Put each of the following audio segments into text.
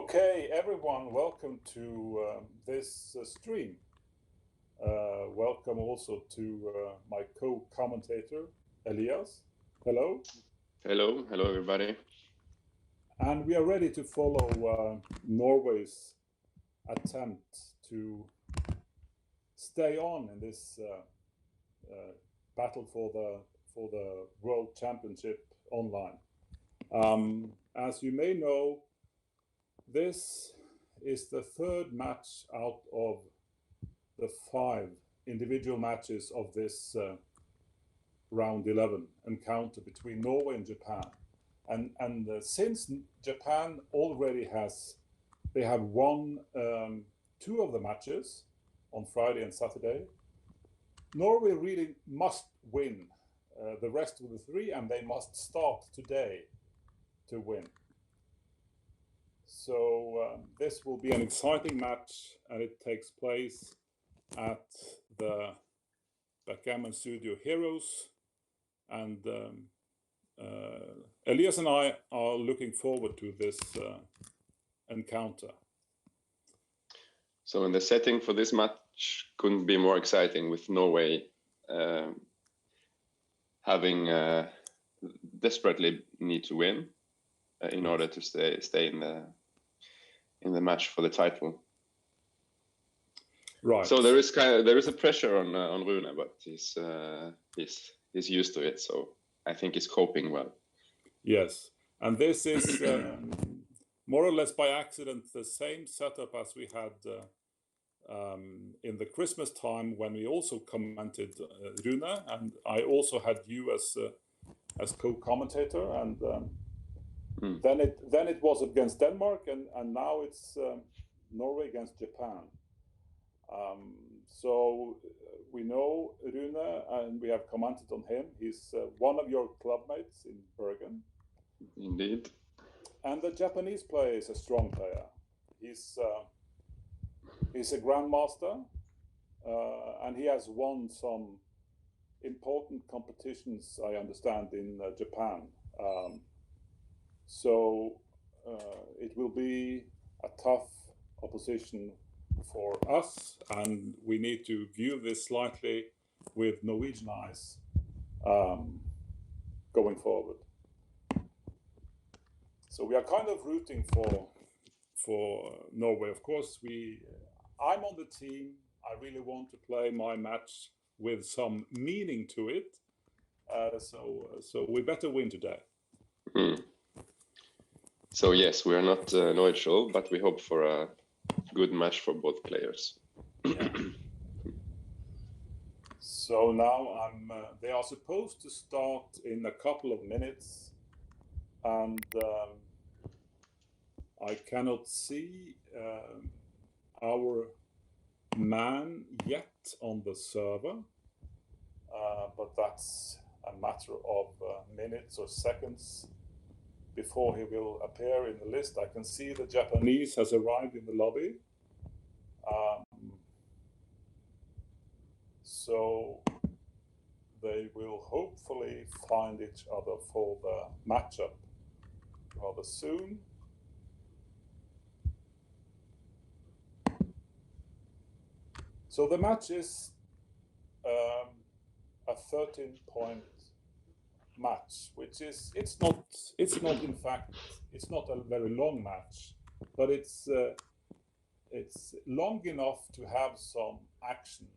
Okay, everyone, welcome to this stream. Welcome also to my co-commentator, Elias. Hello. Hello everybody. And we are ready to follow Norway's attempt to stay on in this battle for the World Championship online. As you may know, this is the third match out of the 5 individual matches of this round 11 encounter between Norway and Japan. And since Japan already they have won 2 of the matches on Friday and Saturday, Norway really must win the rest of the 3, and they must start today to win. So this will be an exciting match, and it takes place at the Backgammon Studio Heroes. And Elias and I are looking forward to this encounter. So the setting for this match couldn't be more exciting, with Norway having desperately need to win in order to stay in the match for the title. Right. So there is a pressure on Rune, but he's used to it. So I think he's coping well. Yes, and this is more or less by accident the same setup as we had in the Christmas time, when we also commented Rune, and I also had you as co-commentator, and then it was against Denmark, and now it's Norway against Japan. So we know Rune, and we have commented on him. He's one of your clubmates in Bergen. Indeed. And the Japanese player is a strong player. He's a grandmaster, and he has won some important competitions, I understand, in Japan. So it will be a tough opposition for us, and we need to view this slightly with Norwegian eyes going forward. So we are kind of rooting for Norway. Of course, I'm on the team. I really want to play my match with some meaning to it. So we better win today. So yes, we are not neutral, but we hope for a good match for both players. Yeah. So now they are supposed to start in a couple of minutes, and I cannot see our man yet on the server, but that's a matter of minutes or seconds before he will appear in the list. I can see the Japanese has arrived in the lobby. So they will hopefully find each other for the matchup rather soon. So the match is a 13-point match, which is it's not in fact it's not a very long match, but it's long enough to have some action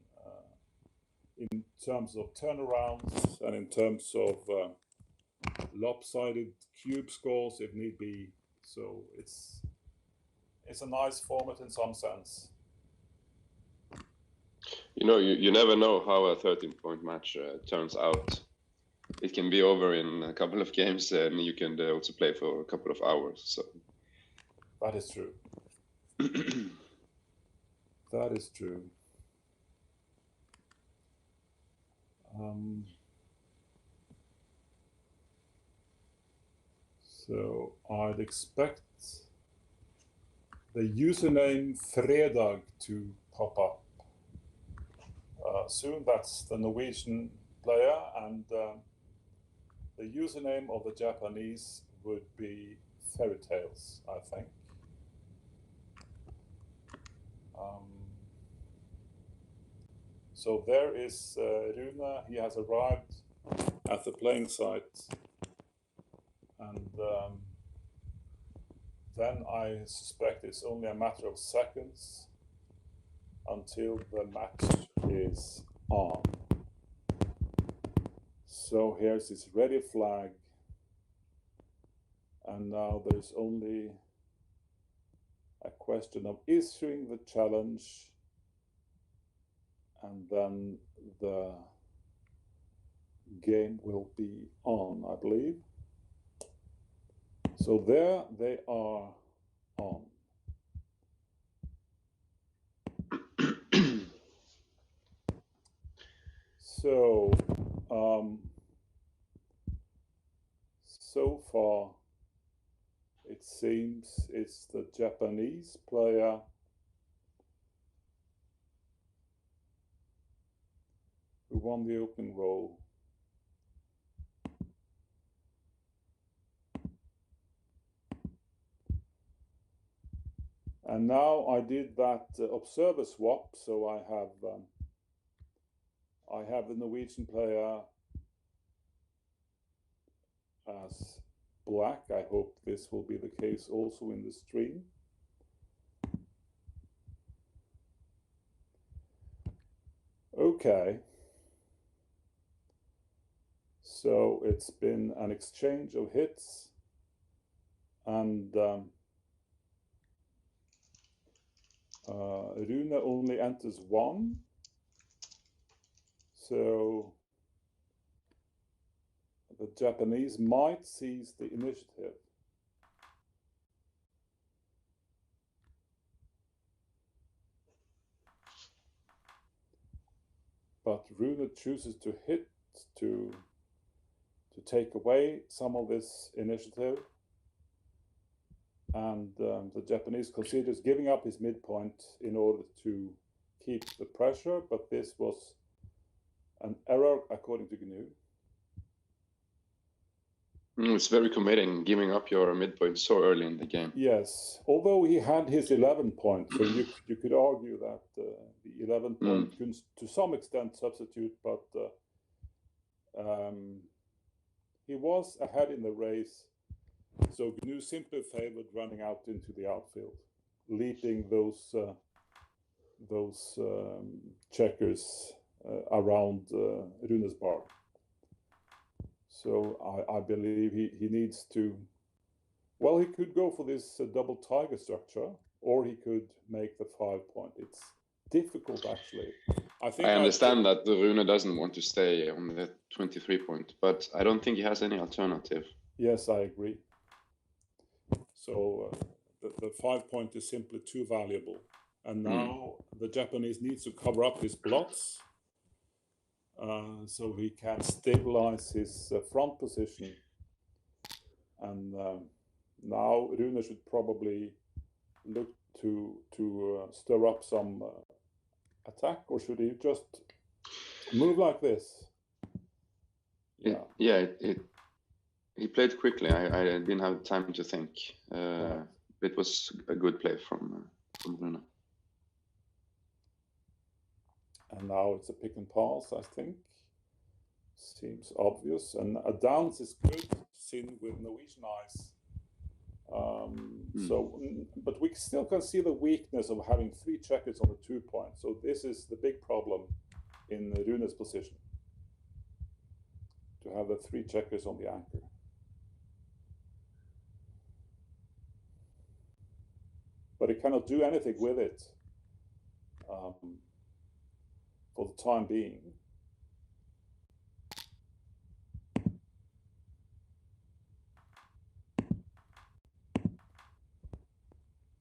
in terms of turnarounds and in terms of lopsided cube scores if need be. So it's a nice format in some sense. You know, you never know how a 13-point match turns out. It can be over in a couple of games, and you can also play for a couple of hours. So that is true. That is true. So I'd expect the username Fredag to pop up soon. That's the Norwegian player, and the username of the Japanese would be Fairy Tales, I think. So there is Rune. He has arrived at the playing site, and then I suspect it's only a matter of seconds until the match is on. So here's his ready flag, and now there's only a question of issuing the challenge, and then the game will be on, I believe. So there they are on. So, so far, it seems it's the Japanese player who won the open roll. And now I did that observer swap, so I have the Norwegian player as black. I hope this will be the case also in the stream. Okay. So it's been an exchange of hits, and Rune only enters one. So the Japanese might seize the initiative. But Rune chooses to hit to take away some of this initiative. And the Japanese considers giving up his midpoint in order to keep the pressure, but this was an error according to GNU. It's very committing, giving up your midpoint so early in the game. Yes, although he had his 11 point, so you could argue that the 11 point can to some extent substitute, but he was ahead in the race, so GNU simply favored running out into the outfield, leaping those checkers around Rune's bar. So I believe he needs to, well, he could go for this double tiger structure, or he could make the 5 point. It's difficult, actually. I understand that Rune doesn't want to stay on the 23 point, but I don't think he has any alternative. Yes, I agree. So the 5 point is simply too valuable. And now the Japanese needs to cover up his blots, so he can stabilize his front position. And now Rune should probably look to stir up some attack, or should he just move like this? He played quickly. I didn't have time to think. It was a good play from Rune. And now it's a pick and pass, I think. Seems obvious. And a dance is good, seen with Norwegian eyes. So, but we still can see the weakness of having 3 checkers on the 2 point. So this is the big problem in Rune's position, to have the 3 checkers on the anchor. But he cannot do anything with it for the time being.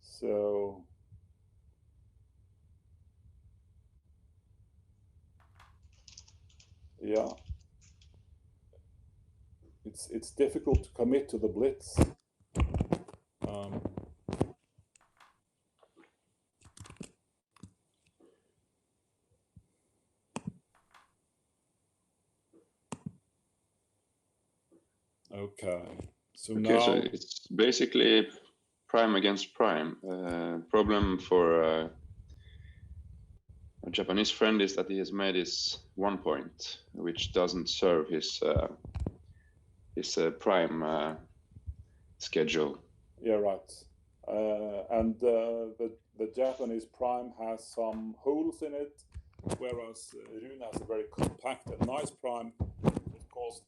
So yeah, it's difficult to commit to the blitz. Okay, so now so it's basically prime against prime. Problem for a Japanese friend is that he has made his 1 point, which doesn't serve his prime schedule. Yeah, right. And the Japanese prime has some holes in it, whereas Rune has a very compact and nice prime. Of course,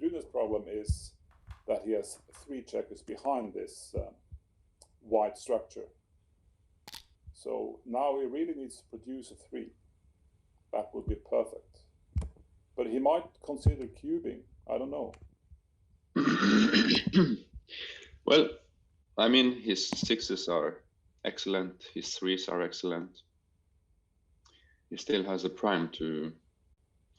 Rune's problem is that he has 3 checkers behind this white structure. So now he really needs to produce a 3. That would be perfect. But he might consider cubing. I don't know. Well, I mean, his 6s are excellent. His 3s are excellent. He still has a prime to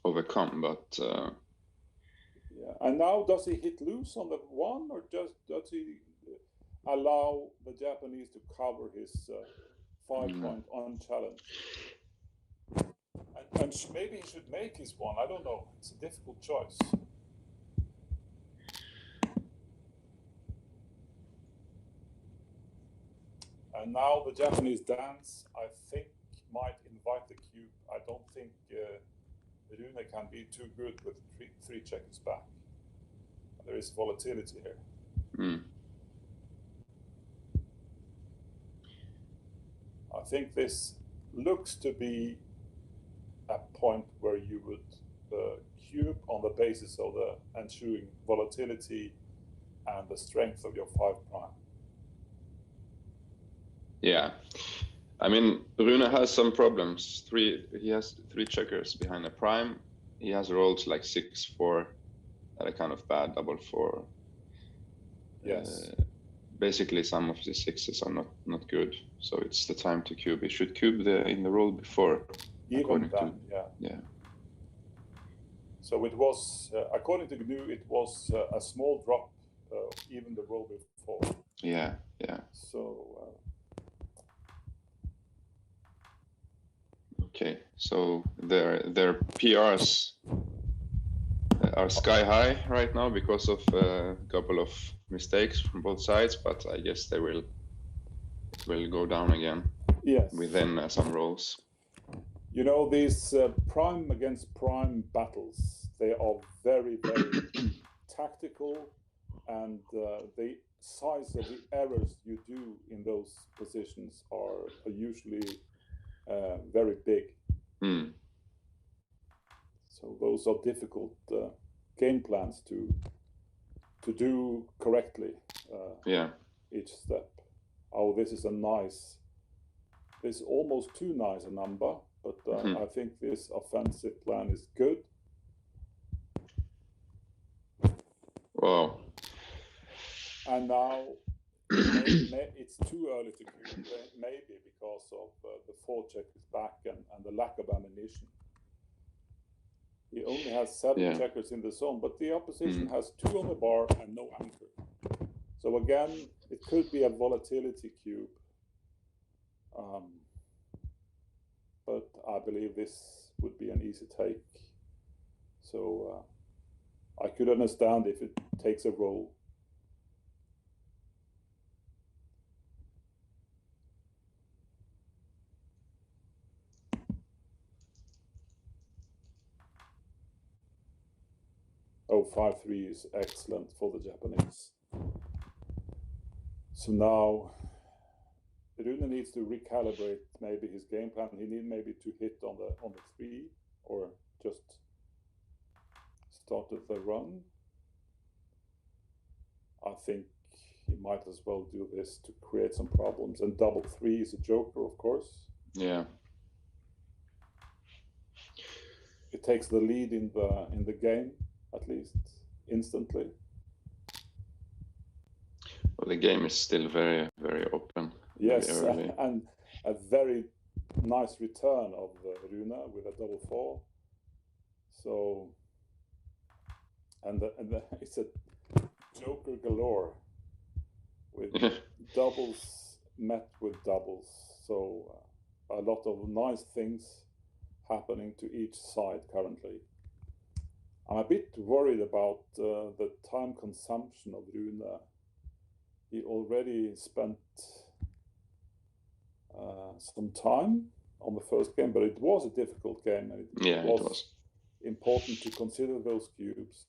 overcome, but yeah. And now, does he hit loose on the 1, or does he allow the Japanese to cover his 5-point unchallenged? And maybe he should make his 1. I don't know. It's a difficult choice. And now the Japanese dance, I think, might invite the cube. I don't think Rune can be too good with 3 checkers back. There is volatility here. I think this looks to be a point where you would cube on the basis of the ensuing volatility and the strength of your 5 prime. Yeah, I mean, Rune has some problems. He has 3 checkers behind the prime. He has rolls like 6-4 that are kind of bad, double 4. Yes. Basically, some of the 6s are not good. So it's the time to cube. He should cube in the roll before. Even then, yeah. So it was, according to GNU, it was a small drop, even the roll before. Yeah. So. Okay, so their PRs are sky high right now because of a couple of mistakes from both sides, but I guess it will go down again. Yes. Within some rolls. You know, these prime against prime battles, they are very, very tactical, and the size of the errors you do in those positions are usually very big. So those are difficult game plans to do correctly. Each step. Oh, this is almost too nice a number, but I think this offensive plan is good. Wow. And now it's too early to cube, maybe because of the 4 checkers back and the lack of ammunition. He only has 7 checkers in the zone, but the opposition has 2 on the bar and no anchor. So again, it could be a volatility cube. But I believe this would be an easy take. So I could understand if it takes a roll. Oh, 5-3 is excellent for the Japanese. So now Rune needs to recalibrate maybe his game plan. He needs maybe to hit on the 3 or just start the run. I think he might as well do this to create some problems. And double 3 is a joker, of course. Yeah. It takes the lead in the game, at least instantly. Well, the game is still very, very open. Yes, and a very nice return of Rune with a double 4. So, and it's a joker galore with doubles met with doubles. So a lot of nice things happening to each side currently. I'm a bit worried about the time consumption of Rune. He already spent some time on the first game, but it was a difficult game, and it was important to consider those cubes.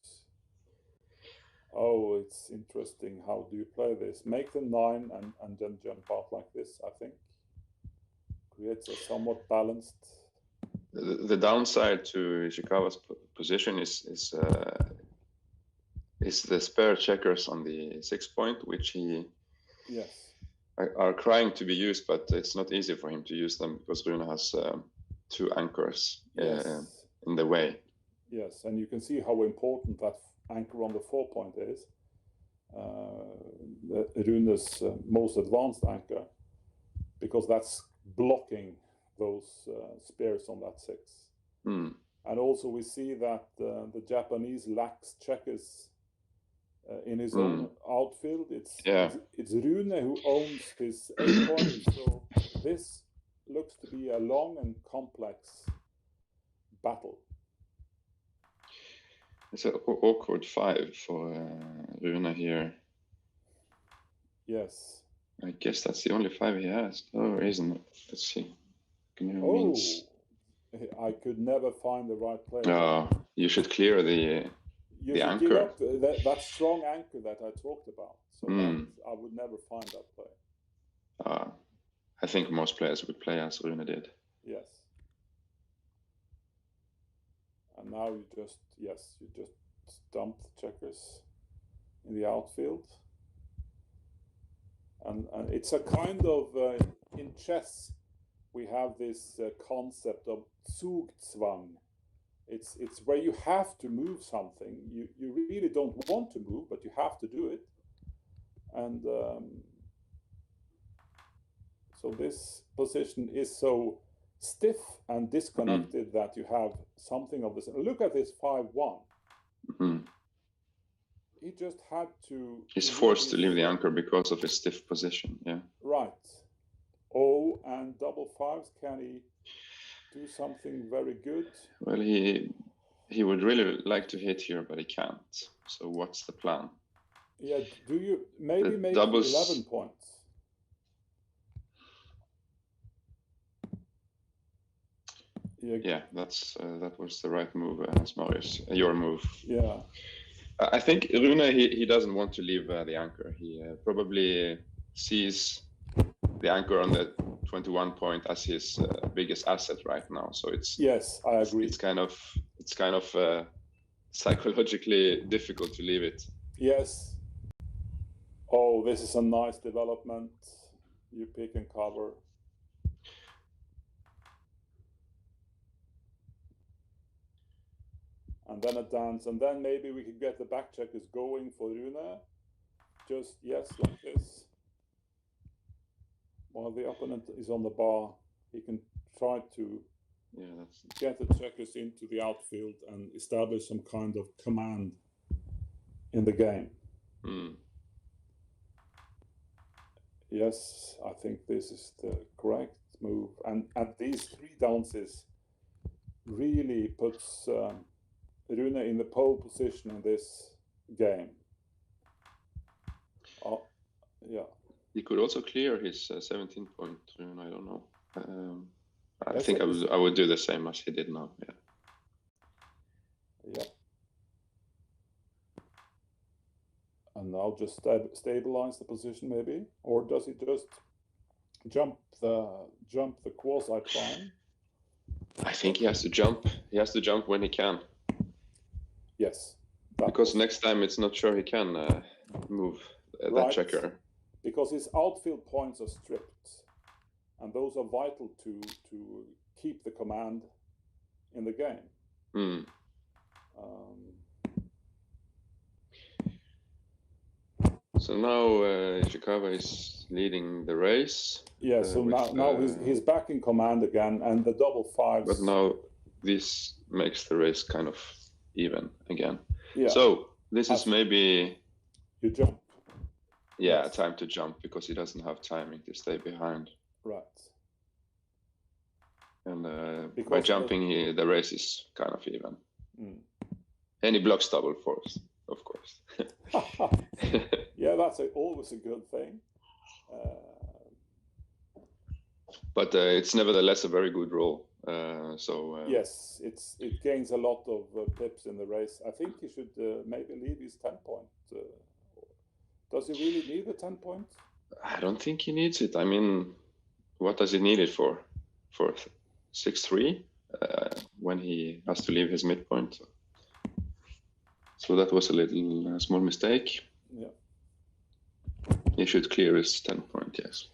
Oh, it's interesting. How do you play this? Make them 9 and then jump out like this, I think. Creates a somewhat balanced. The downside to Nishikawa's position is the spare checkers on the 6 point, which he are trying to be used, but it's not easy for him to use them because Rune has 2 anchors in the way. Yes, and you can see how important that anchor on the 4 point is. Rune's most advanced anchor, because that's blocking those spears on that 6. And also we see that the Japanese lacks checkers in his own outfield. It's Rune who owns his 8 point, so this looks to be a long and complex battle. It's an awkward 5 for Rune here. Yes. I guess that's the only 5 he has. Oh, isn't it? Let's see. I could never find the right player. Oh, you should clear the anchor. That strong anchor that I talked about. So I would never find that play. I think most players would play as Rune did. Yes. And now you just dump the checkers in the outfield. And it's a kind of, in chess, we have this concept of Zugzwang. It's where you have to move something. You really don't want to move, but you have to do it. And so this position is so stiff and disconnected that you have something of this. Look at this 5-1. He just had to. He's forced to leave the anchor because of his stiff position. Yeah. Right. Oh, and double 5s. Can he do something very good? Well, he would really like to hit here, but he can't. So what's the plan? Yeah. Do you maybe make doubles... 11 points? Yeah, that was the right move, as Marius. Your move. Yeah. I think Rune, he doesn't want to leave the anchor. He probably sees the anchor on the 21 point as his biggest asset right now. So it's I agree. It's kind of psychologically difficult to leave it. Yes. Oh, this is a nice development. You pick and cover. And then a dance, and then maybe we could get the back checkers going for Rune. Just, like this. While the opponent is on the bar, he can try to get the checkers into the outfield and establish some kind of command in the game. Yes, I think this is the correct move. And these 3 dances really puts Rune in the pole position in this game. Oh, yeah. He could also clear his 17 point, Rune, I don't know. I think I would do the same as he did now, Yeah. And now just stabilize the position maybe? Or does he just jump the quasi-prime? I think he has to jump. He has to jump when he can. Yes. Because next time it's not sure he can move that checker. Because his outfield points are stripped. And those are vital to keep the command in the game. So now Nishikawa is leading the race. Yeah, so now he's back in command again, and the double 5s. But now this makes the race kind of even again. Yeah. So this is maybe... You jump. Yeah, time to jump, because he doesn't have timing to stay behind. Right. And by jumping, the race is kind of even. And he blocks double 4s, of course. Yeah, that's always a good thing. But it's nevertheless a very good roll. Yes, it gains a lot of pips in the race. I think he should maybe leave his 10-point. Does he really need the 10-point? I don't think he needs it. I mean, what does he need it for? For 6-3 when he has to leave his midpoint. So that was a little small mistake. Yeah. He should clear his 10-point, yes.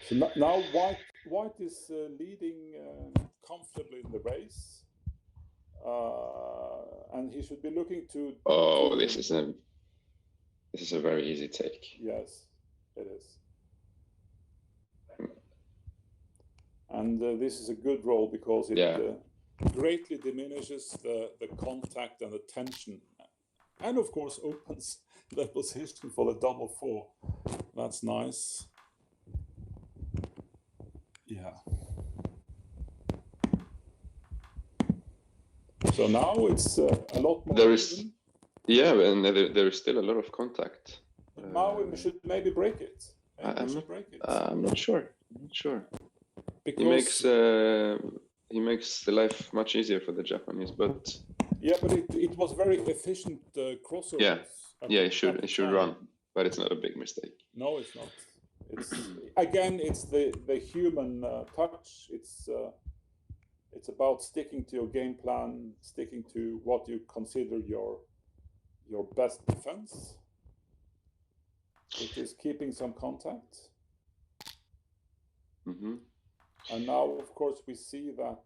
So now White is leading comfortably in the race, and he should be looking to. Oh, this is a very easy take. Yes, it is. And this is a good roll because it greatly diminishes the contact and the tension, and of course opens the position for the double 4. That's nice. Yeah. So now it's a lot more. There is, and there is still a lot of contact. Now we should maybe break it. I'm not sure. Because he makes the life much easier for the Japanese, but but it was very efficient crossovers. Yeah, it should run, but it's not a big mistake. No, it's not. It's again, it's the human touch. It's about sticking to your game plan, sticking to what you consider your best defense. It is keeping some contact. Mm-hmm. And now, of course, we see that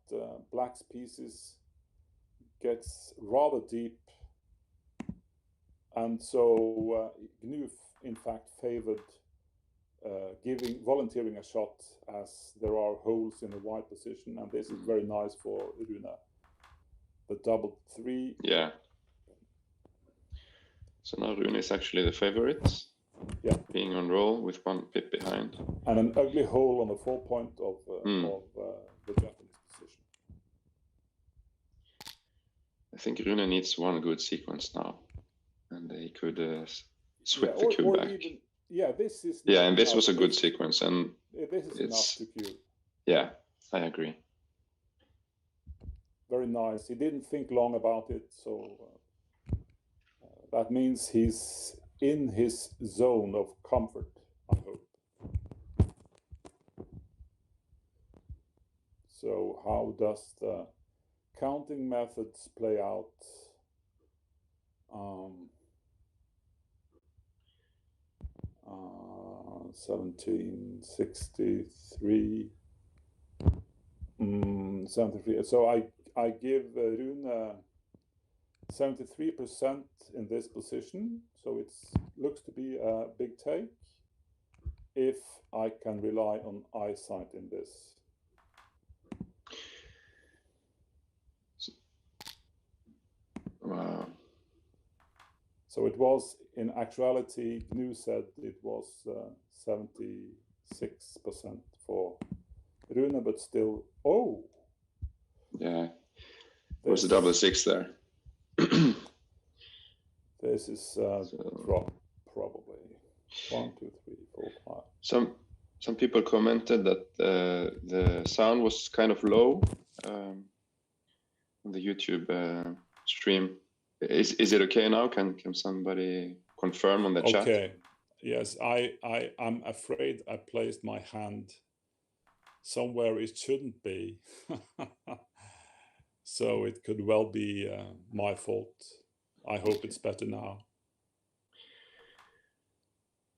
Black's pieces gets rather deep, and so GNU in fact favored volunteering a shot, as there are holes in the white position, and this is very nice for Rune. The double 3. Yeah. So now Rune is actually the favorite. Yeah. Being on roll with 1 pip behind. And an ugly hole on the 4-point of the Japanese position. I think Rune needs one good sequence now, and they could sweep the cube back. This is. Yeah, and this was a good sequence, and this is enough to cue. Yeah, I agree. Very nice. He didn't think long about it, so that means he's in his zone of comfort, I hope. So how does the counting methods play out? 1763. 73. So I give Rune 73% in this position. So it looks to be a big take if I can rely on eyesight in this. Wow. So it was, in actuality, GNU said it was 76% for Rune, but still, yeah, there's a double 6 there. This is probably 1, 2, 3, 4, 5. Some people commented that the sound was kind of low on the YouTube stream. Is it okay now? Can somebody confirm on the chat? Okay. Yes, I'm afraid I placed my hand somewhere it shouldn't be. So it could well be my fault. I hope it's better now.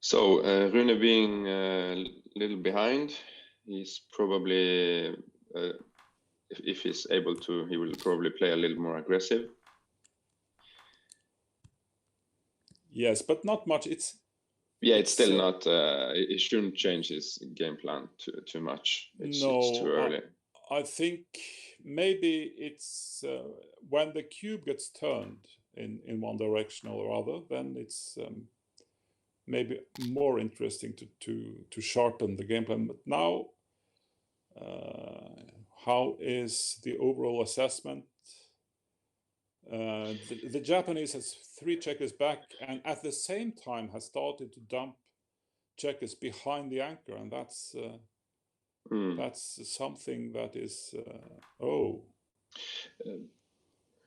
So Rune being a little behind, he's probably, if he's able to, he will probably play a little more aggressive. Yes, but not much. It's still not. He shouldn't change his game plan too much. It's too early. I think maybe it's when the cube gets turned in one direction or other, then it's maybe more interesting to sharpen the game plan. But now, how is the overall assessment? The Japanese has 3 checkers back, and at the same time has started to dump checkers behind the anchor, and that's That's something that is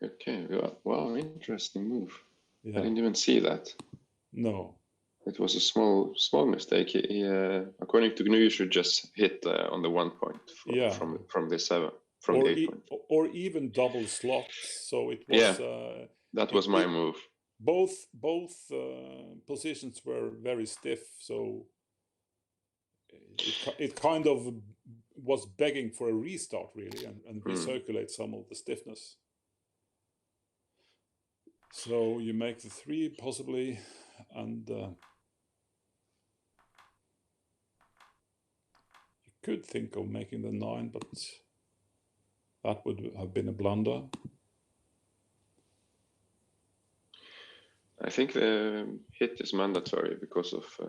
Okay, wow, interesting move. Yeah. I didn't even see that. No. It was a small mistake. He according to GNU, you should just hit on the 1 point from the 7 from the 8 point. Or even double slots. So it was. That was my move. Both positions were very stiff, so it kind of was begging for a restart, really, and recirculate some of the stiffness. So you make the 3 possibly, and you could think of making the 9, but that would have been a blunder. I think the hit is mandatory because of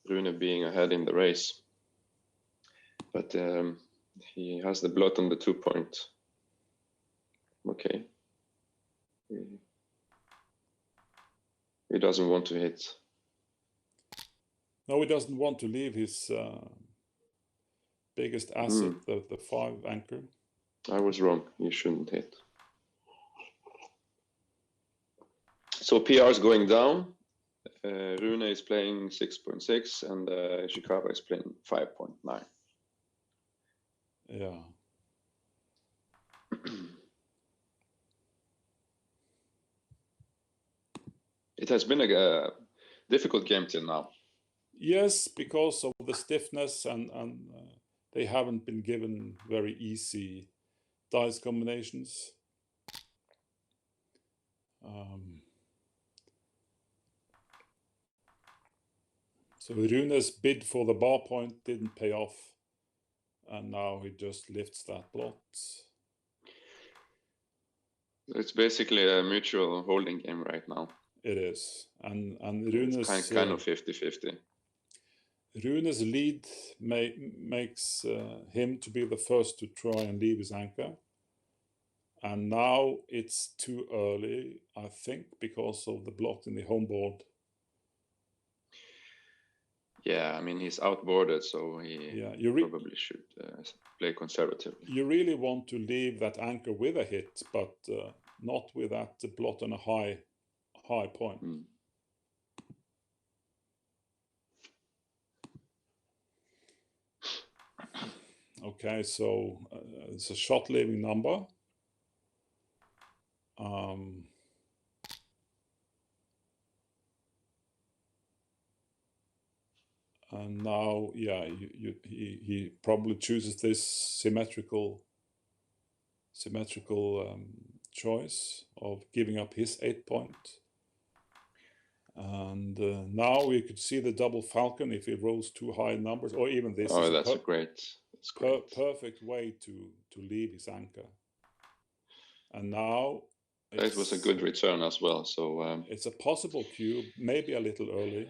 Rune being ahead in the race. But he has the blot on the 2 point. Okay. He doesn't want to hit. No, he doesn't want to leave his biggest asset, the 5 anchor. I was wrong. You shouldn't hit. So PR is going down. Rune is playing 6.6 and Nishikawa is playing 5.9. Yeah. It has been a difficult game till now. Yes, because of the stiffness and they haven't been given very easy dice combinations. So Rune's bid for the bar point didn't pay off, and now he just lifts that blot. It's basically a mutual holding game right now. It is, and Rune's it's kind of 50-50. Rune's lead makes him to be the first to try and leave his anchor, and now it's too early, I think, because of the blot in the home board. Yeah, I mean, he's outboarded, so he probably should play conservatively. You really want to leave that anchor with a hit, but not with that blot on a high point. Okay, so it's a shot leaving number. And now, yeah, he probably chooses this symmetrical choice of giving up his 8 point. And now we could see the double falcon if he rolls 2 high numbers, or even this. Oh, that's great. Perfect way to leave his anchor. And now it was a good return as well. So it's a possible cube, maybe a little early.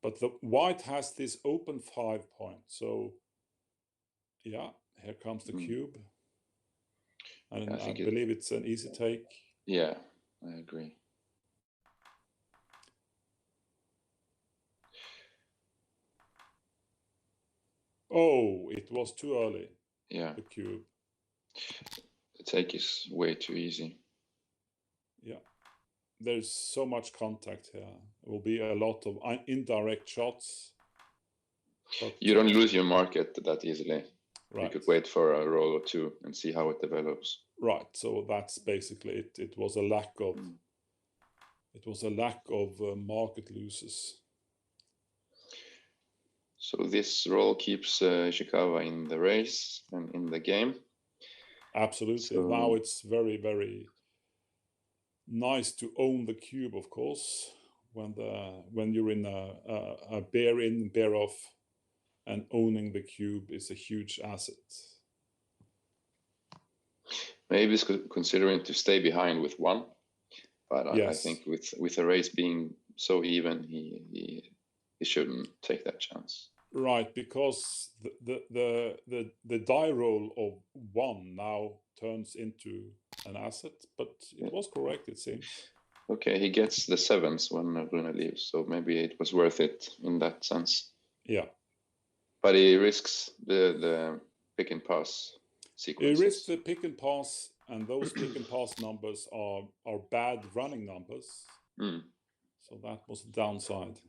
But the white has this open 5 point. So yeah, here comes the cube. And I believe it's an easy take. Yeah, I agree. Oh, it was too early. Yeah. The cube. The take is way too easy. Yeah. There's so much contact here. It will be a lot of indirect shots. But you don't lose your market that easily. Right. You could wait for a roll or 2 and see how it develops. Right. So that's basically it. It was a lack of. It was a lack of market losses. So this roll keeps Nishikawa in the race and in the game. Absolutely. So now it's very, very nice to own the cube, of course, when you're in a bear in, bear off, and owning the cube is a huge asset. Maybe he's considering to stay behind with 1, but yes. I think with the race being so even, he shouldn't take that chance. Right, because the die roll of 1 now turns into an asset, but it was correct, it seems. Okay, he gets the sevens when Rune leaves, so maybe it was worth it in that sense. Yeah. But he risks the pick and pass sequences. He risks the pick and pass, and those pick and pass numbers are bad running numbers. So that was the downside.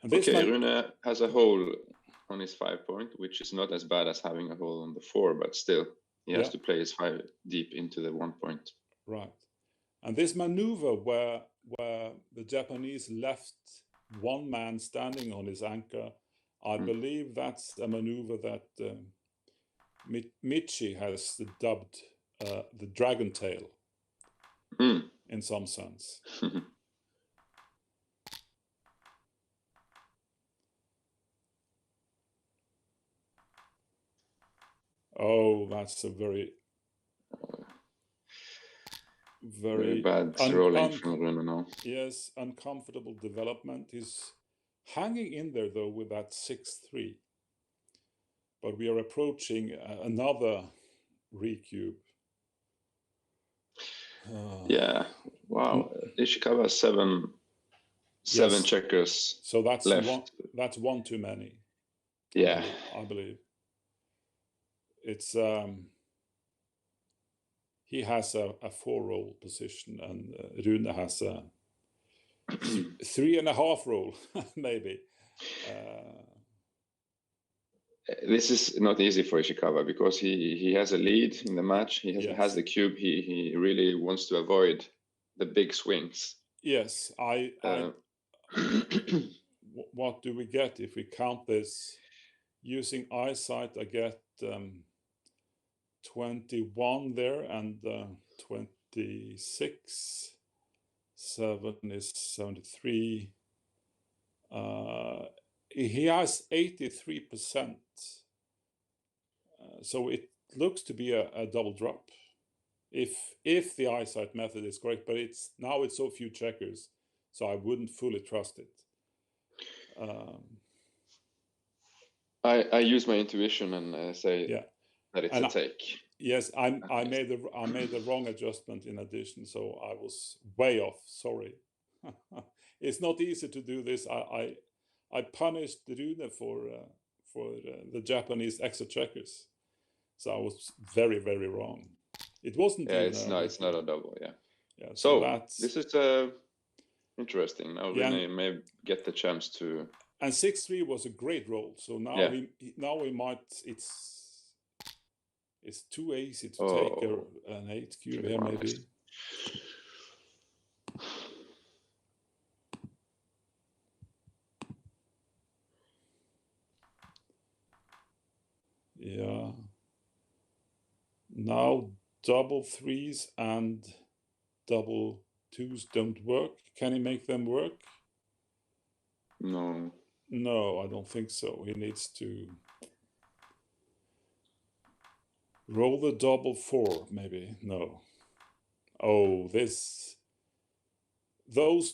And this Rune has a hole on his 5 point, which is not as bad as having a hole on the 4, but still he has to play his 5 deep into the 1 point. Right. And this maneuver where the Japanese left one man standing on his anchor, I believe that's a maneuver that Michi has dubbed the dragon tail in some sense. Oh, that's a very bad rolling from Rune now. Yes, uncomfortable development. He's hanging in there though with that 6-3. But we are approaching another recube. Yeah, wow. Nishikawa seven checkers. So that's left. That's one too many. Yeah, I believe. It's he has a 4-roll position, and Rune has a 3.5 roll, maybe. This is not easy for Ishikawa because he has a lead in the match. He has the cube. He really wants to avoid the big swings. Yes, what do we get if we count this using eyesight? I get 21 there, and 26. 7 is 73. He has 83%. So it looks to be a double drop, if the eyesight method is correct. But it's so few checkers, so I wouldn't fully trust it. I use my intuition and say that it's a take. Yes, I made the wrong adjustment in addition, so I was way off. Sorry. It's not easy to do this. I punished Rune for the Japanese extra checkers, so I was very, very wrong. It wasn't. Yeah, it's not a double. Yeah. Yeah. So this is interesting. Now Rune may get the chance to. And 6-3 was a great roll. So now we might. It's too easy to take an 8 cube here, maybe. Yeah. Now double 3s and double 2s don't work. Can he make them work? No. No, I don't think so. He needs to roll the double 4, maybe. No. Oh, those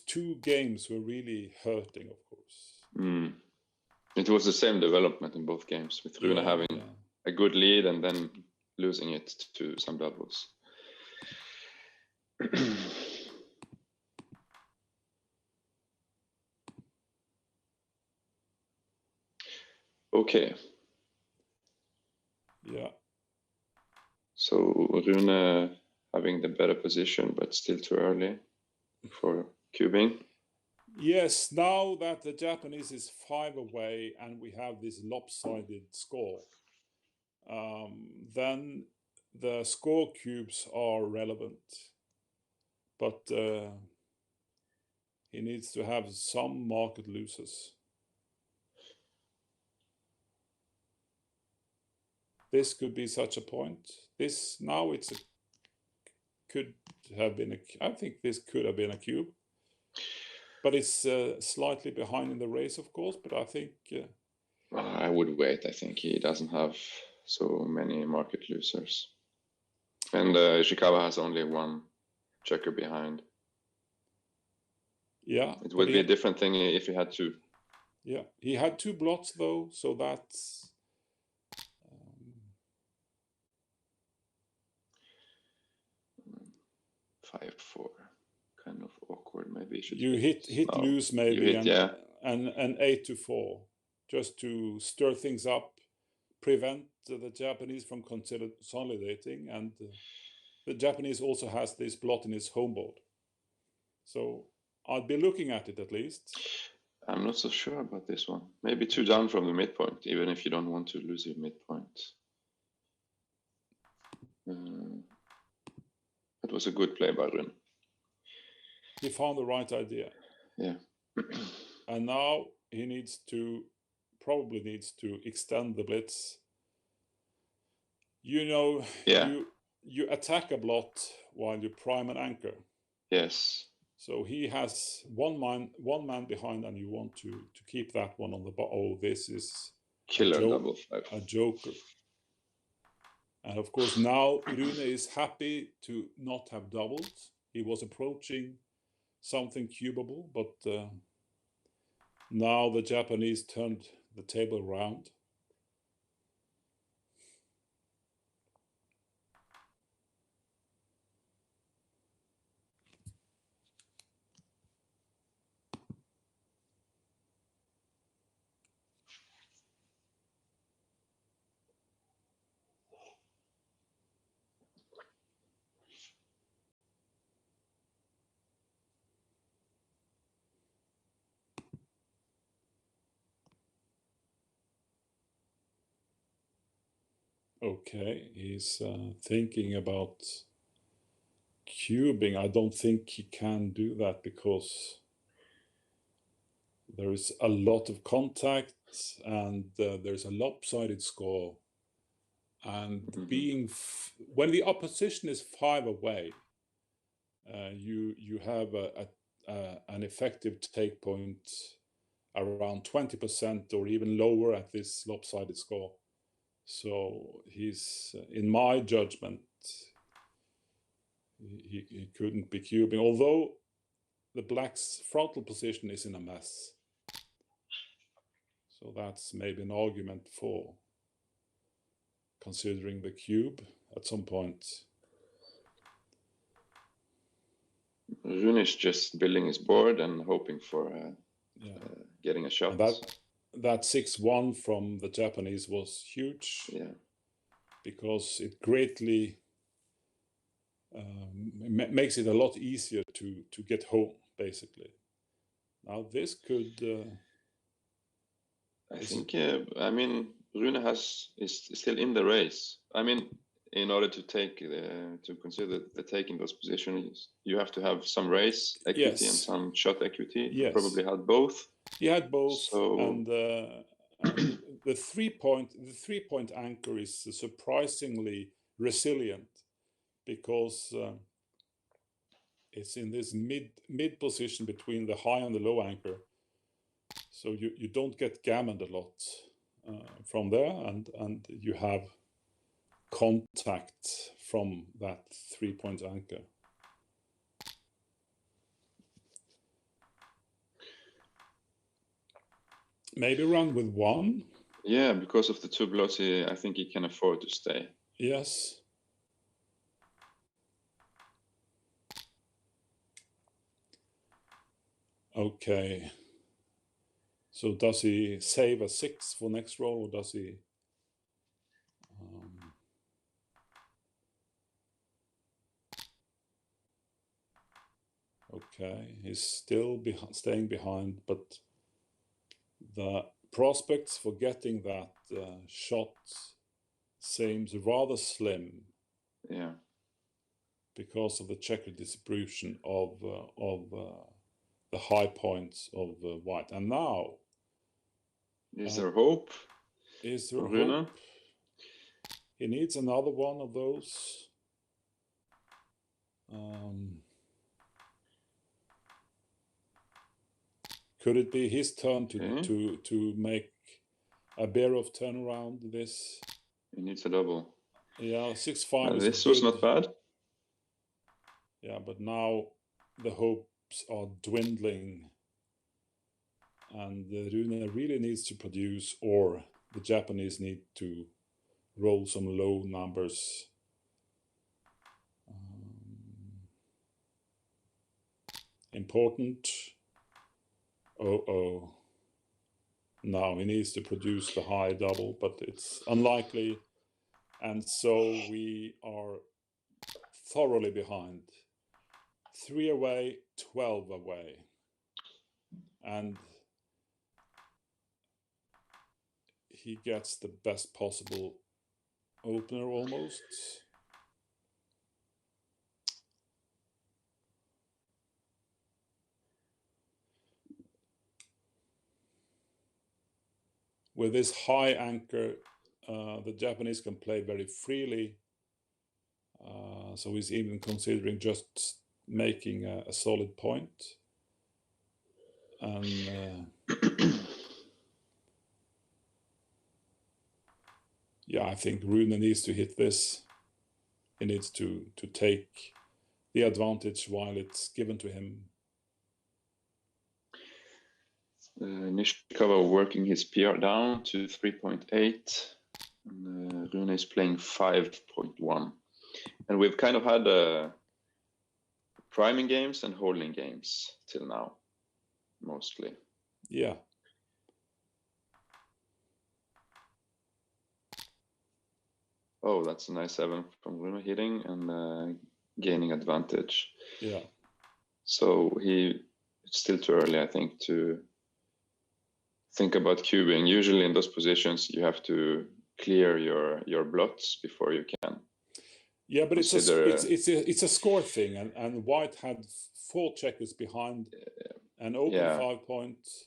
2 games were really hurting, of course. It was the same development in both games, with Rune having a good lead and then losing it to some doubles. Okay. Yeah. So Rune having the better position, but still too early for cubing. Yes, now that the Japanese is 5 away and we have this lopsided score, then the score cubes are relevant. But he needs to have some market losers. This could be such a point. This now could have been I think this could have been a cube. But it's slightly behind in the race, of course. But I think I would wait. I think he doesn't have so many market losers, and Ishikawa has only 1 checker behind. Yeah, it would be a different thing if he had 2. Yeah, he had 2 blots though, so that's 5-4. kind of awkward. Maybe you hit loose maybe, and 8-4, just to stir things up, prevent the Japanese from consolidating, and the Japanese also has this blot in his home board. So I'd be looking at it at least. I'm not so sure about this one. Maybe 2 down from the midpoint, even if you don't want to lose your midpoint. That was a good play by Rune. He found the right idea. Yeah. And now he probably needs to extend the blitz. You attack a blot while you prime an anchor. Yes. So he has one man behind, and you want to keep that one on the bar. Oh, this is killer double 5. A joker. And of course now Rune is happy to not have doubled. He was approaching something cubable, but now the Japanese turned the table around. Okay, he's thinking about cubing. I don't think he can do that because there is a lot of contact, and there's a lopsided score. And when the opposition is 5 away, you have an effective take point around 20% or even lower at this lopsided score. So he's, in my judgment, he couldn't be cubing, although the black's frontal position is in a mess. So that's maybe an argument for considering the cube at some point. Rune is just building his board and hoping for getting a shot. And that 6-1 from the Japanese was huge, because it greatly makes it a lot easier to get home, basically. Now this could... I think, I mean, Rune is still in the race. I mean, in order to take to consider the taking those positions, you have to have some race equity and some shot equity. Yes. You probably had both. He had both, so... and the 3-point anchor is surprisingly resilient, because it's in this mid position between the high and the low anchor. So you don't get gammoned a lot from there, and you have contact from that 3-point anchor. Maybe run with 1. Yeah, because of the 2 blots, I think he can afford to stay. Yes. Okay. So does he save a 6 for next roll, or does he? Okay, he's still staying behind, but the prospects for getting that shot seems rather slim. Yeah. Because of the checkered distribution of the high points of white. And now, is there hope? Is there Rune? hope? He needs another one of those. Could it be his turn to make a bear of turnaround this? He needs a double. Yeah, 6-5 is this good. was not bad. Yeah, but now the hopes are dwindling, and Rune really needs to produce, or the Japanese need to roll some low numbers. important. Oh. Now he needs to produce the high double, but it's unlikely. And so we are thoroughly behind. 3 away, 12 away. And he gets the best possible opener almost. With this high anchor, the Japanese can play very freely. So he's even considering just making a solid point. And yeah, I think Rune needs to hit this. He needs to take the advantage while it's given to him. Nishikawa working his PR down to 3.8. And Rune is playing 5.1. And we've kind of had priming games and holding games till now, mostly. Yeah. Oh, that's a nice 7 from Rune hitting and gaining advantage. Yeah. So it's still too early, I think, to think about cubing. Usually in those positions, you have to clear your blots before you can. Yeah, but it's a score thing, and White had 4 checkers behind, an open 5 point,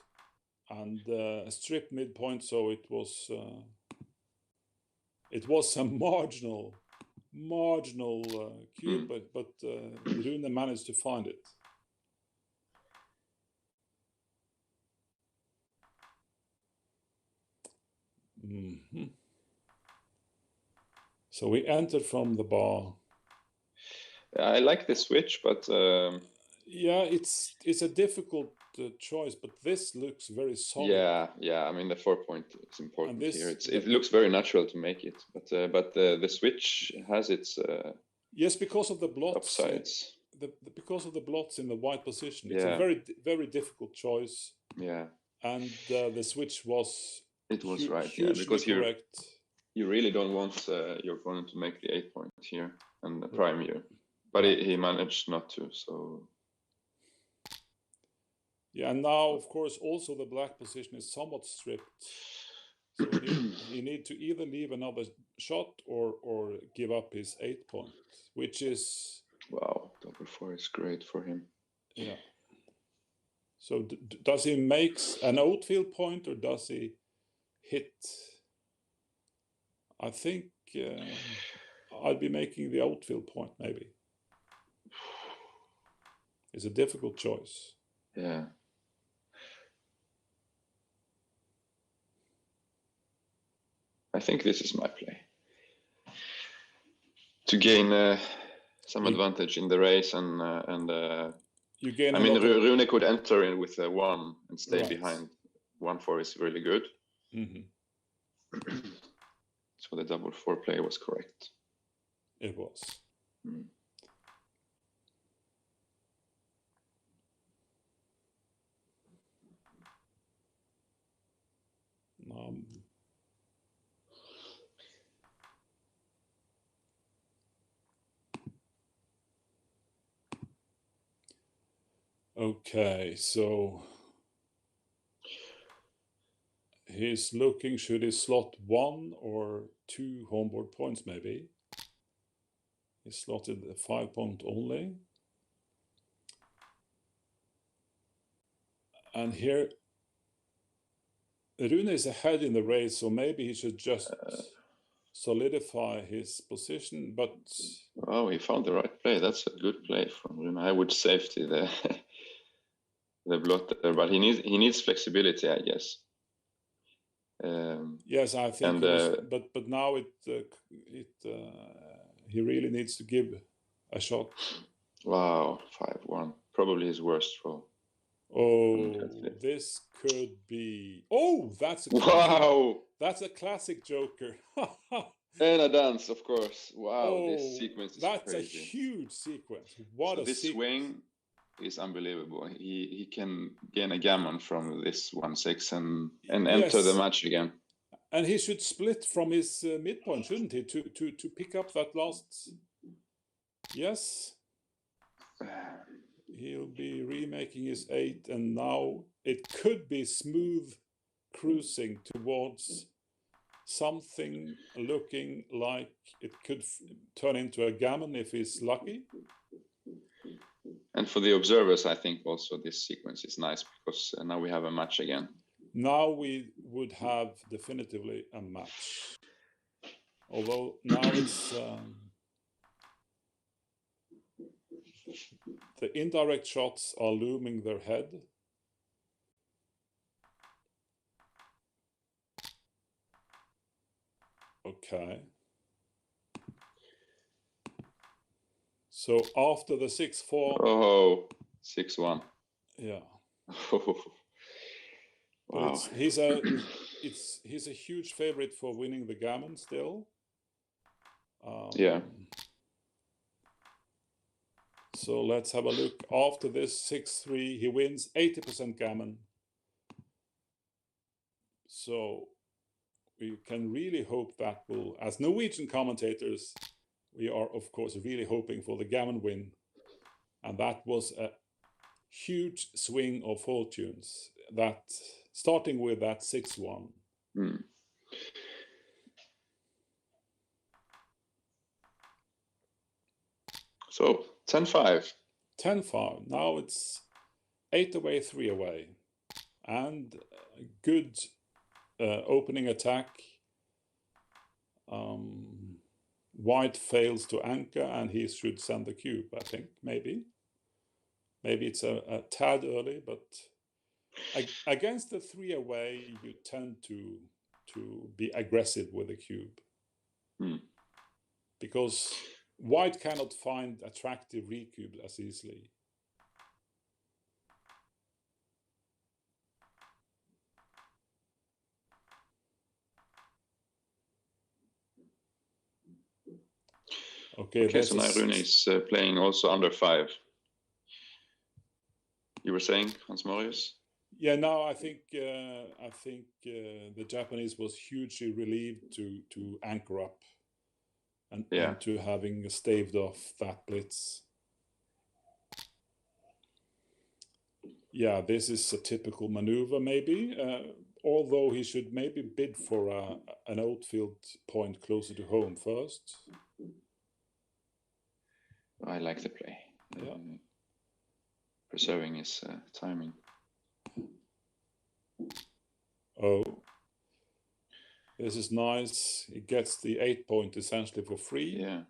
and a strip midpoint. So it was a marginal cube, but Rune managed to find it. Mm-hmm. So we entered from the bar. I like the switch, but yeah, it's a difficult choice, but this looks very solid. Yeah. I mean, the 4 point is important here. It looks very natural to make it, but the switch has its yes, because of the blots. Upsides. Because of the blots in the white position, it's a very very difficult choice. Yeah, and the switch was. It was right, yeah, because correct. You really don't want your opponent to make the 8 point here and prime you, but he managed not to. So yeah, and now of course also the black position is somewhat stripped. So he need to either leave another shot or give up his 8 point, which is wow. Double 4 is great for him. Yeah. So does he make an outfield point or does he hit? I think I'd be making the outfield point, maybe. It's a difficult choice. Yeah. I think this is my play. To gain some advantage in the race and you gain. I mean, Rune could enter in with a 1 and stay behind. 1-4 is really good. Mm-hmm. So the double 4 play was correct. It was. Okay, so he's looking, should he slot 1 or 2 homeboard points maybe? He slotted a 5 point only. And here, Rune is ahead in the race, so maybe he should just solidify his position, but... Oh, he found the right play. That's a good play from Rune. I would safety the blot there, but he needs flexibility, I guess. Yes, I think. But now he really needs to give a shot. Wow, 5-1, probably his worst throw. Oh, this could be. Oh, that's a wow. That's a classic joker. And a dance, of course. Wow, this sequence is that's crazy. A huge sequence. What so a this sequence. swing is unbelievable. He can gain a gammon from this 1-6 and Yes. enter the match again. And he should split from his midpoint, shouldn't he, to pick up that last? Yes. He'll be remaking his 8, and now it could be smooth cruising towards something looking like it could turn into a gammon if he's lucky. And for the observers, I think also this sequence is nice because now we have a match again. Now we would have definitively a match. Although now it's the indirect shots are looming their head. Okay. So after the 6-4. Oh, 6-1. Yeah. Wow. He's a huge favorite for winning the gammon still. Yeah. So let's have a look. After this 6-3, he wins 80% gammon. So we can really hope that will, as Norwegian commentators, we are of course really hoping for the gammon win. And that was a huge swing of fortunes, that starting with that 6-1. So 10-5. 10-5. Now it's 8 away, 3 away. And a good opening attack. White fails to anchor, and he should send the cube, I think, maybe. Maybe it's a tad early, but against the 3 away, you tend to be aggressive with the cube. Because white cannot find attractive recubes as easily. Okay, so now Rune is playing also under 5. You were saying, Hans Marius? Yeah, now I think the Japanese was hugely relieved to anchor up and to having staved off that blitz. Yeah, this is a typical maneuver, maybe. Although he should maybe bid for an outfield point closer to home first. I like the play. Yeah. Preserving his timing. Oh, this is nice. He gets the 8 point essentially for free. Yeah.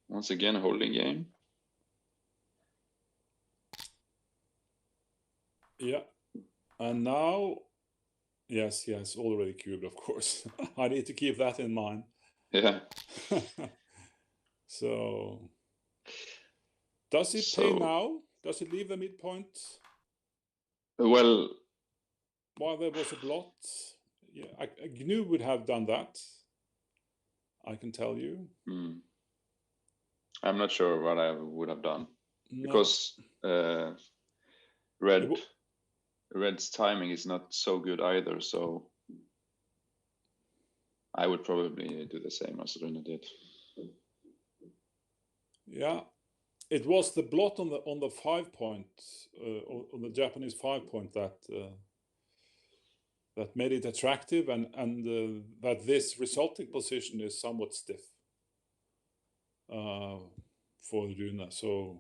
Once again, a holding game. Yeah. And now, yes, already cubed, of course. I need to keep that in mind. Yeah. So, does he pay now? Does he leave the midpoint? Well, while there was a blot, yeah, a GNU would have done that. I can tell you. I'm not sure what I would have done, No. because Red's timing is not so good either. So I would probably do the same as Rune did. Yeah, it was the blot on the 5 point, on the Japanese 5 point that made it attractive, and that this resulting position is somewhat stiff for Rune. So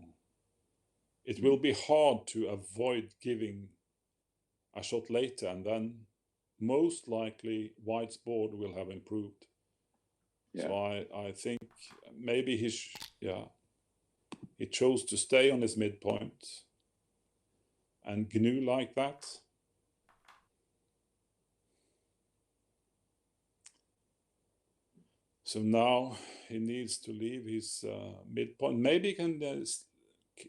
it will be hard to avoid giving a shot later, and then most likely White's board will have improved. Yeah. So I think maybe he chose to stay on his midpoint and GNU like that. So now he needs to leave his midpoint. Maybe he can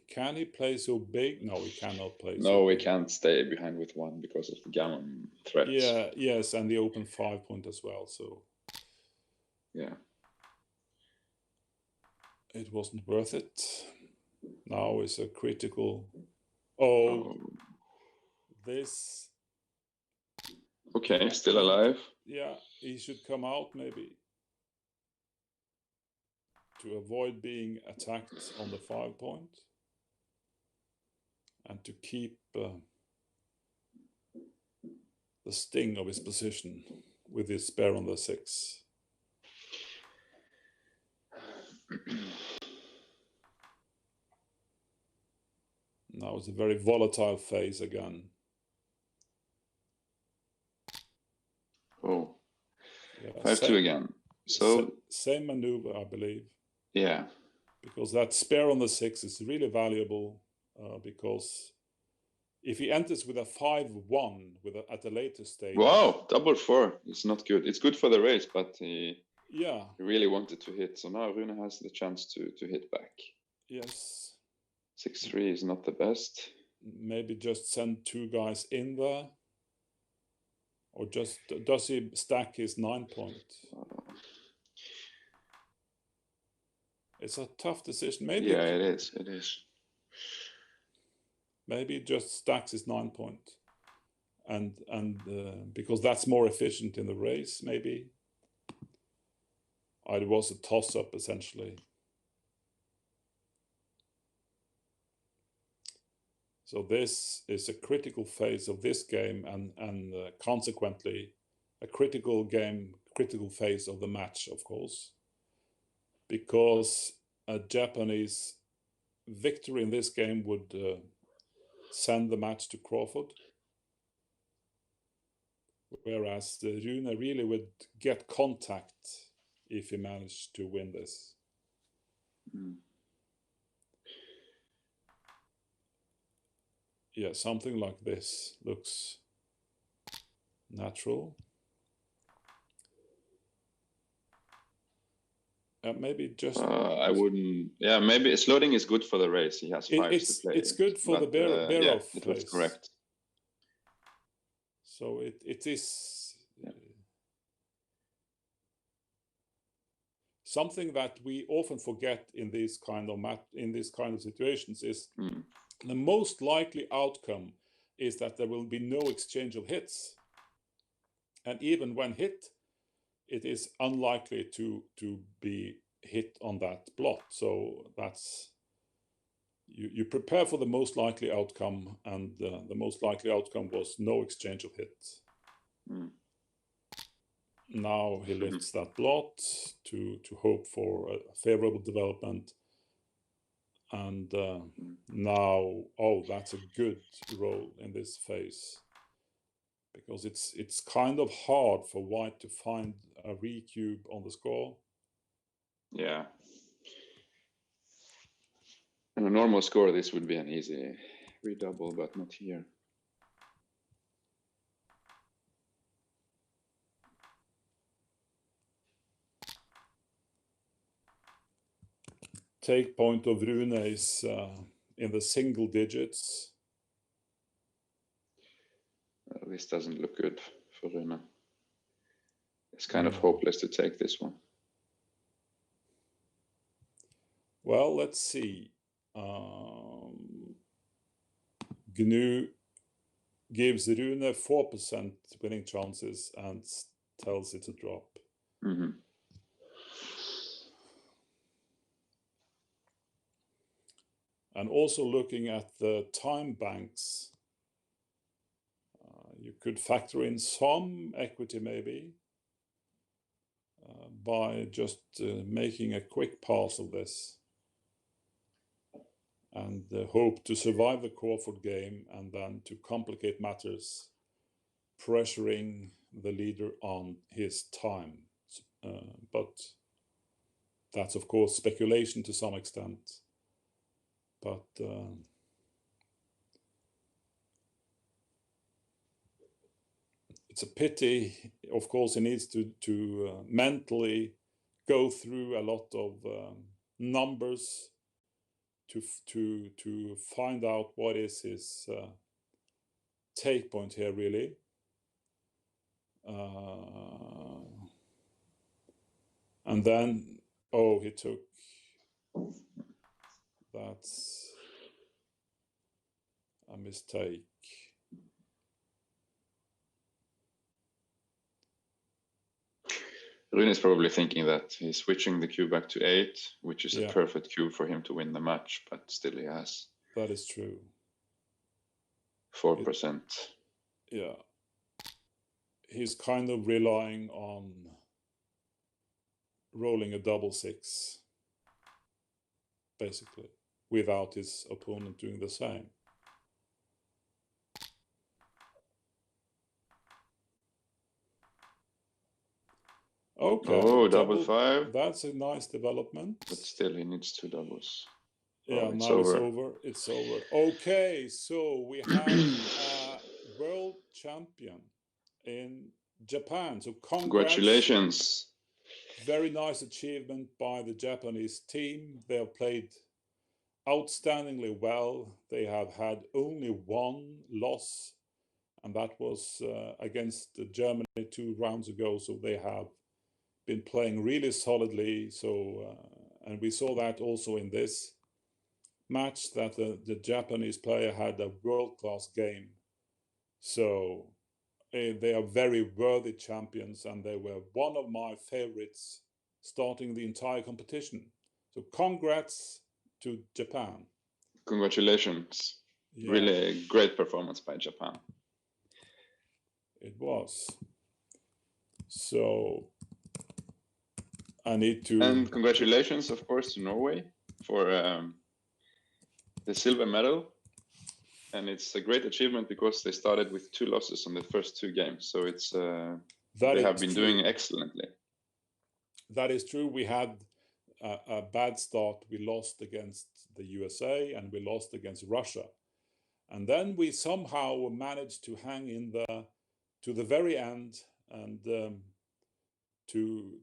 Can he play so big? No, he cannot play. No, we can't stay behind with 1 because of the gammon threats. Yeah, yes, and the open 5-point as well. So yeah, it wasn't worth it. Now is a critical. Oh, this. Okay, still alive. Yeah, he should come out maybe to avoid being attacked on the 5-point and to keep the sting of his position with his spare on the 6. Now it's a very volatile phase again. Oh, yeah, 5-2 again. So same maneuver, I believe. Yeah. Because that spare on the 6 is really valuable because if he enters with a 5-1 at a later stage. Wow, double 4. It's not good. It's good for the race, but he Yeah. really wanted to hit. So now Rune has the chance to hit back. Yes. 6-3 is not the best. Maybe just send 2 guys in there. Or just, does he stack his 9-point? It's a tough decision. Maybe. Yeah, it is. It is. Maybe just stacks his 9-point. And because that's more efficient in the race, maybe. It was a toss-up, essentially. So this is a critical phase of this game and consequently a critical phase of the match, of course, because a Japanese victory in this game would send the match to Crawford, whereas Rune really would get contact if he managed to win this. Mm. Yeah, something like this looks natural. Maybe just. I wouldn't. Yeah, maybe sloting is good for the race. He has 5s to play. It's good for the barrel it was correct. So it is something that we often forget in these kind of situations is the most likely outcome is that there will be no exchange of hits, and even when hit, it is unlikely to be hit on that blot. So that's you prepare for the most likely outcome, and the most likely outcome was no exchange of hits. Now he lifts that blot to hope for a favorable development, and now that's a good roll in this phase. Because it's kind of hard for white to find a recube on the score. Yeah. In a normal score, this would be an easy redouble, but not here. Take point of Rune is in the single digits. This doesn't look good for Rune. It's kind of hopeless to take this one. Well, let's see. GNU gives Rune 4% winning chances and tells it to drop. Mm-hmm. And also looking at the time banks, you could factor in some equity maybe by just making a quick pass of this and hope to survive the Crawford game and then to complicate matters, pressuring the leader on his time. But that's of course speculation to some extent. But it's a pity. Of course, he needs to mentally go through a lot of numbers to find out what is his take point here, really. And then, oh, he took, that's a mistake. Rune is probably thinking that he's switching the cue back to 8, which is Yeah. a perfect cue for him to win the match, but still he has That is true. 4%. Yeah. He's kind of relying on rolling a double 6, basically, without his opponent doing the same. Okay. Oh, double 5. That's a nice development. But still, he needs 2 doubles. Yeah, it's now over. It's over. Okay, so we have a world champion in Japan. So Congratulations. Very nice achievement by the Japanese team. They have played outstandingly well. They have had only one loss, and that was against Germany 2 rounds ago. So they have been playing really solidly. So, and we saw that also in this match, that the Japanese player had a world-class game. So they are very worthy champions, and they were one of my favorites starting the entire competition. So congrats to Japan. Congratulations. Yeah. Really a great performance by Japan. It was. So I need to... And congratulations, of course, to Norway for the silver medal. And it's a great achievement because they started with 2 losses on the first 2 games. So it's they have been doing excellently. That is true. We had a bad start. We lost against the USA and we lost against Russia. And then we somehow managed to hang in to the very end and to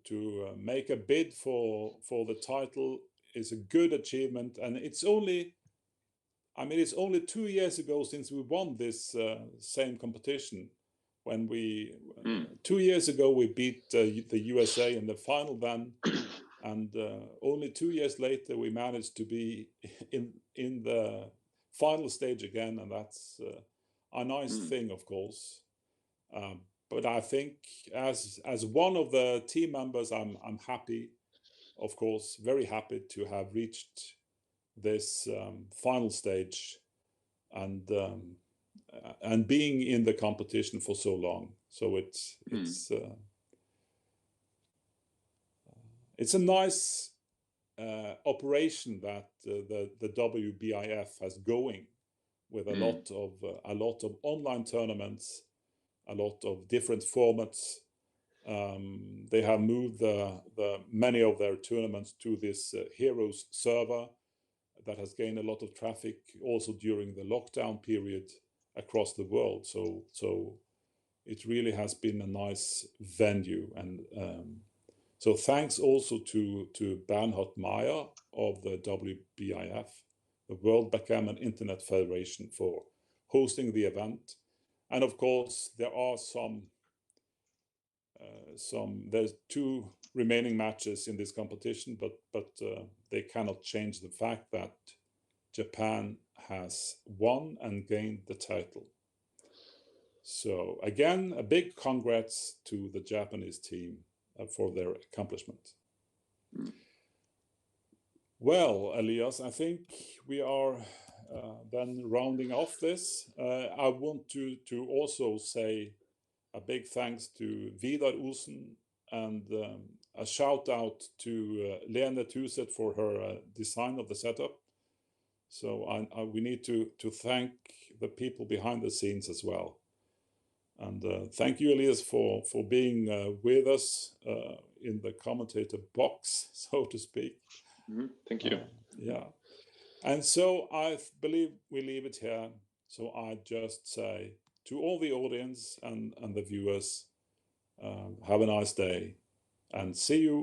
make a bid for the title is a good achievement. And it's only 2 years ago since we won this same competition. When 2 years ago we beat the USA in the final then, and only 2 years later we managed to be in the final stage again, and that's a nice thing, of course. But I think as one of the team members, I'm happy, of course, very happy to have reached this final stage and being in the competition for so long. So it's a nice operation that the WBIF has going, with a lot of online tournaments, a lot of different formats. They have moved many of their tournaments to this Heroes server that has gained a lot of traffic also during the lockdown period across the world. So it really has been a nice venue. And so thanks also to Bernhard Meyer of the WBIF, the World Backgammon Internet Federation, for hosting the event. And of course, there are there's 2 remaining matches in this competition, but they cannot change the fact that Japan has won and gained the title. So again, a big congrats to the Japanese team for their accomplishment. Well, Elias, I think we are then rounding off this. I want to also say a big thanks to Vidar Osen, and a shout out to Lene Thuseth for her design of the setup. So we need to thank the people behind the scenes as well. And thank you, Elias, for being with us in the commentator box, so to speak. Thank you. Yeah. And so I believe we leave it here. So I just say to all the audience and the viewers, have a nice day and see you